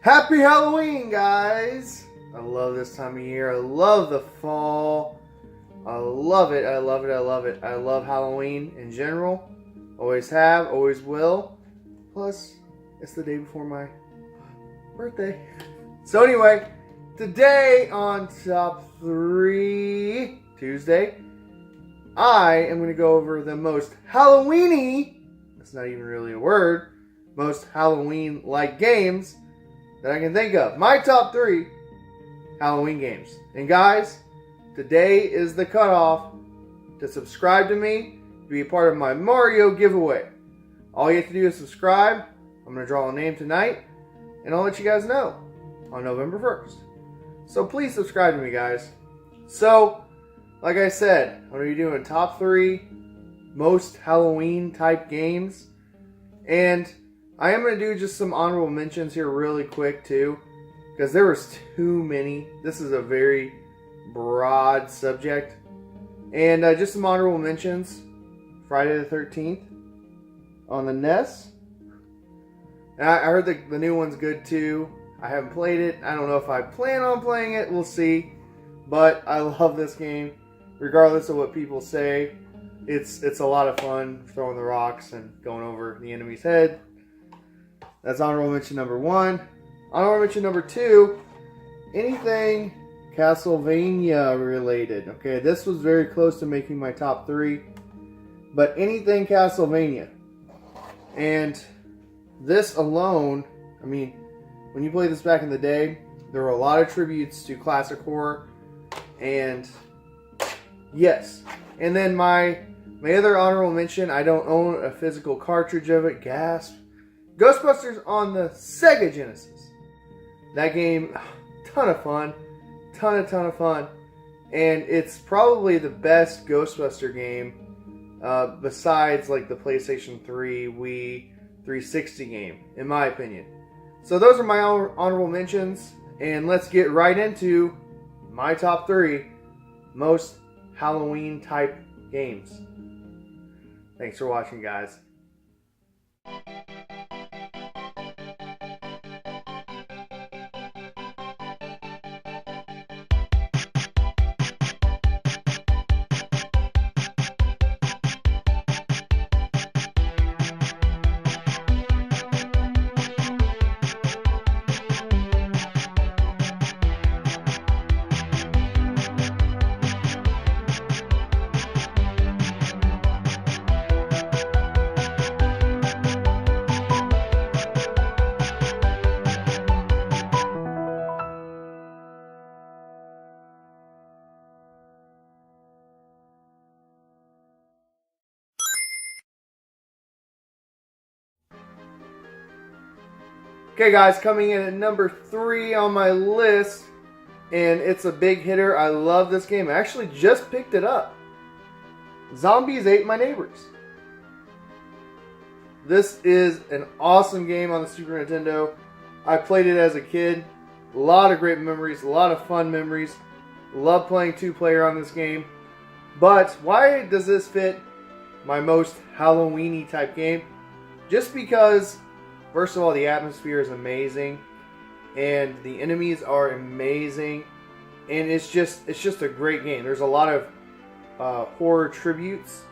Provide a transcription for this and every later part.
Happy Halloween, guys! I love this time of year. I love the fall. I love it. I love it. I love it. I love Halloween in general. Always have, always will. Plus, it's the day before my birthday. So anyway, today on Top 3 Tuesday, I am going to go over the most Halloween-y, that's not even really a word, most Halloween-like games that I can think of. My top 3 Halloween games. And guys, today is the cutoff to subscribe to me, to be a part of my Mario giveaway. All you have to do is subscribe. I'm going to draw a name tonight, and I'll let you guys know on November 1st. So please subscribe to me, guys. So, like I said, I'm going to be doing top 3 most Halloween type games. And I am going to do just some honorable mentions here really quick too, because there was too many. This is a very broad subject. And just some honorable mentions. Friday the 13th on the NES. And I heard the new one's good too. I haven't played it. I don't know if I plan on playing it. We'll see. But I love this game. Regardless of what people say, it's a lot of fun throwing the rocks and going over the enemy's head. That's honorable mention number 1. Honorable mention number 2, anything Castlevania related. Okay, this was very close to making my top 3, but anything Castlevania. And this alone, I mean, when you played this back in the day, there were a lot of tributes to classic horror, and yes. And then my other honorable mention, I don't own a physical cartridge of it, gasp. Ghostbusters on the Sega Genesis. That game, ton of fun. Ton of fun. And it's probably the best Ghostbuster game besides like the PlayStation 3, Wii, 360 game, in my opinion. So those are my honorable mentions. And let's get right into my top 3 most Halloween type games. Thanks for watching, guys. Okay guys, coming in at number 3 on my list, and it's a big hitter. I love this game. I actually just picked it up. Zombies Ate My Neighbors. This is an awesome game on the Super Nintendo. I played it as a kid. A lot of great memories, a lot of fun memories. Love playing 2-player on this game. But why does this fit my most Halloween-y type game? Just because, first of all, the atmosphere is amazing, and the enemies are amazing, and it's just a great game. There's a lot of horror tributes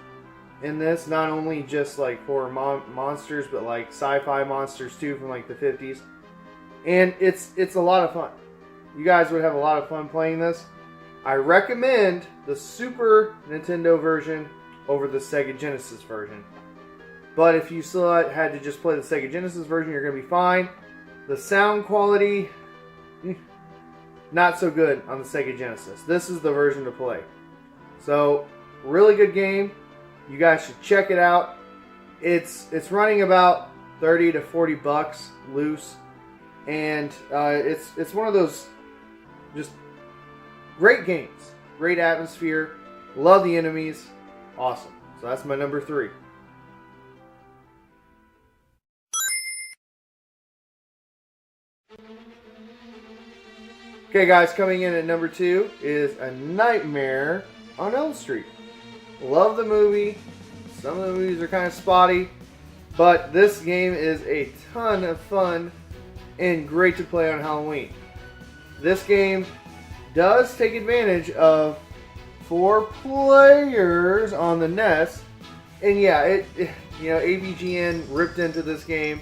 in this, not only just like horror monsters, but like sci-fi monsters too from like the 50s, and it's a lot of fun. You guys would have a lot of fun playing this. I recommend the Super Nintendo version over the Sega Genesis version. But if you still had to just play the Sega Genesis version, you're going to be fine. The sound quality, not so good on the Sega Genesis. This is the version to play. So, really good game. You guys should check it out. It's running about 30 to 40 bucks loose. And it's one of those just great games. Great atmosphere. Love the enemies. Awesome. So that's my number 3. Okay guys, coming in at number 2 is A Nightmare on Elm Street. Love the movie. Some of the movies are kind of spotty, but this game is a ton of fun. and great to play on Halloween. This game does take advantage of 4 players on the NES, and yeah, AVGN ripped into this game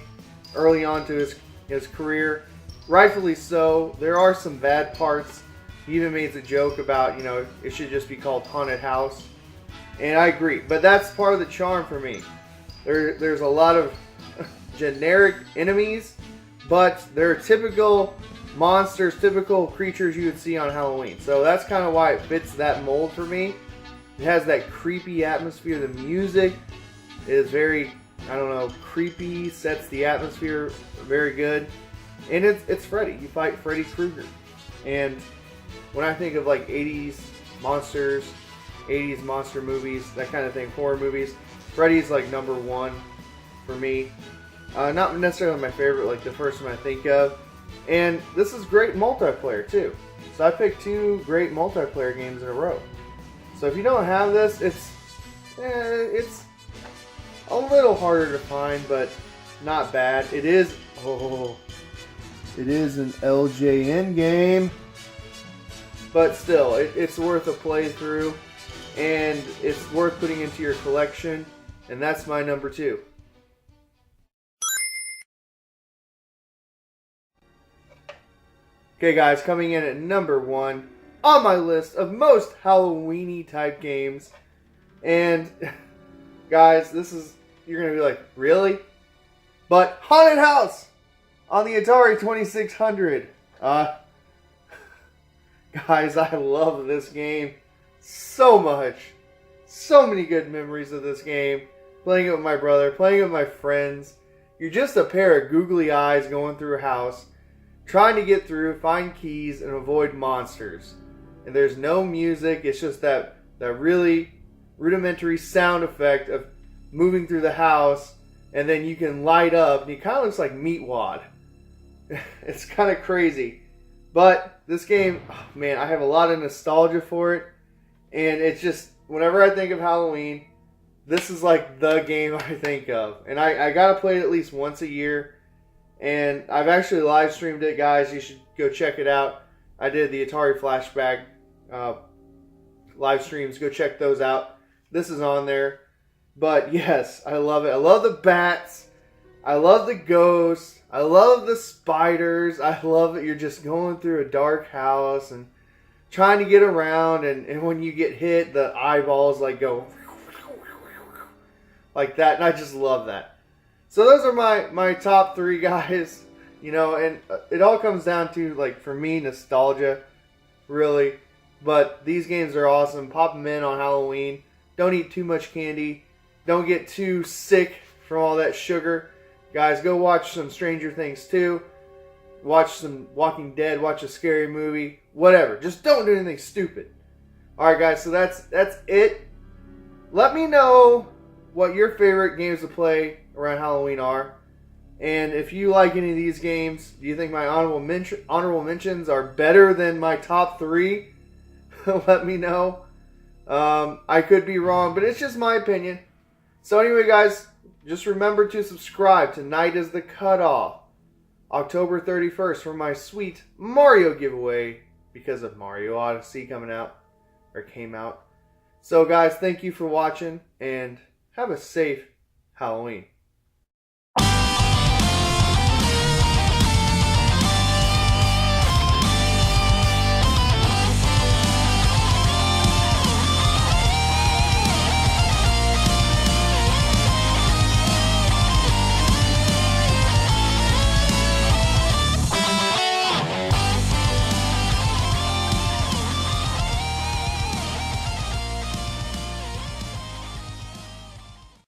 early on to his career, rightfully so. There are some bad parts. He even made a joke about, it should just be called Haunted House, and I agree. But that's part of the charm for me. There's a lot of generic enemies, but they're typical monsters, typical creatures you would see on Halloween. So that's kind of why it fits that mold for me. It has that creepy atmosphere. The music is very, creepy, sets the atmosphere very good. And it's Freddy. You fight Freddy Krueger. And when I think of like 80s monsters, 80s monster movies, that kind of thing, horror movies, Freddy's like number 1 for me. Not necessarily my favorite, like the first one I think of. And this is great multiplayer too. So I picked 2 great multiplayer games in a row. So if you don't have this, it's a little harder to find, but not bad. It is an LJN game, but still, it's worth a playthrough, and it's worth putting into your collection. And that's my number 2. Okay guys, coming in at number 1 on my list of most Halloween-y type games. And guys, you're going to be like, really? But Haunted House on the Atari 2600. Guys, I love this game so much. So many good memories of this game. Playing it with my brother, playing it with my friends. You're just a pair of googly eyes going through a house, trying to get through, find keys, and avoid monsters. And there's no music. It's just that really rudimentary sound effect of moving through the house, and then you can light up, and it kind of looks like Meatwad. It's kind of crazy. But this game, oh man, I have a lot of nostalgia for it. And it's just, whenever I think of Halloween, this is like the game I think of. And I gotta play it at least once a year. And I've actually live streamed it, guys. You should go check it out. I did the Atari Flashback live streams. Go check those out. This is on there. But yes, I love it. I love the bats. I love the ghosts. I love the spiders. I love that you're just going through a dark house and trying to get around. And when you get hit, the eyeballs like go like that. And I just love that. So those are my top 3 guys. And it all comes down to, like, for me, nostalgia, really. But these games are awesome. Pop them in on Halloween. Don't eat too much candy. Don't get too sick from all that sugar. Guys, go watch some Stranger Things 2. Watch some Walking Dead. Watch a scary movie. Whatever. Just don't do anything stupid. Alright, guys, so that's it. Let me know what your favorite games to play around Halloween are. And if you like any of these games, do you think my honorable mentions are better than my top 3? Let me know. I could be wrong, but it's just my opinion. So anyway, guys, just remember to subscribe. Tonight is the cutoff. October 31st for my sweet Mario giveaway because of Mario Odyssey came out. So guys, thank you for watching and have a safe Halloween.